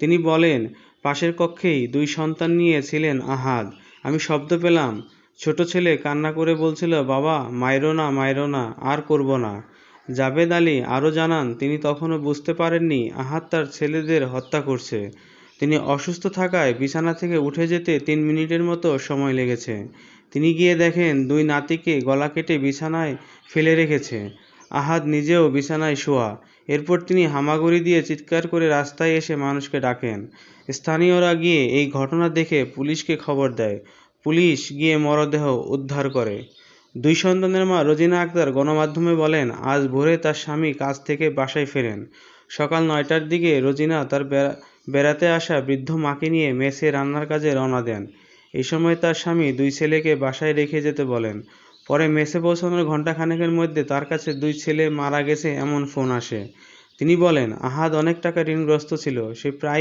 তিনি বলেন, পাশের কক্ষেই 2 সন্তান নিয়ে ছিলেন আহাদ। আমি শব্দ পেলাম। ছোট ছেলে কান্না করে বলছিল, বাবা মাইরো না, মাইরো না, আর করব না। জাবেদ আলী আরও জানান, তিনি তখনও বুঝতে পারেননি আহাদ তার ছেলেদের হত্যা করছে। তিনি অসুস্থ থাকায় বিছানা থেকে উঠে যেতে 3 মিনিটের মতো সময় লেগেছে। তিনি গিয়ে দেখেন 2 নাতিকে গলা কেটে বিছানায় ফেলে রেখেছে। আহাদ নিজেও বিছানায় শোয়া। এরপর তিনি হামাগুড়ি দিয়ে চিৎকার করে রাস্তায় এসে মানুষকে ডাকেন। স্থানীয়রা গিয়ে এই ঘটনা দেখে পুলিশকে খবর দেয়। পুলিশ গিয়ে মরদেহ উদ্ধার করে। 2 সন্তানের মা রোজিনা আক্তার গণমাধ্যমে বলেন, আজ ভোরে তার স্বামী কাজ থেকে বাসায় ফেরেন। সকাল 9টার দিকে রোজিনা তার বেড়াতে আসা বৃদ্ধ মাকে নিয়ে মেসে রান্নার কাজে রওনা দেন। এই সময় তার স্বামী 2 ছেলেকে বাসায় রেখে যেতে বলেন। পরে মেসে পৌঁছানোর ঘণ্টাখানেকের মধ্যে তার কাছে 2 ছেলে মারা গেছে এমন ফোন আসে। তিনি বলেন, আহাদ অনেক টাকা ঋণগ্রস্ত ছিল। সে প্রায়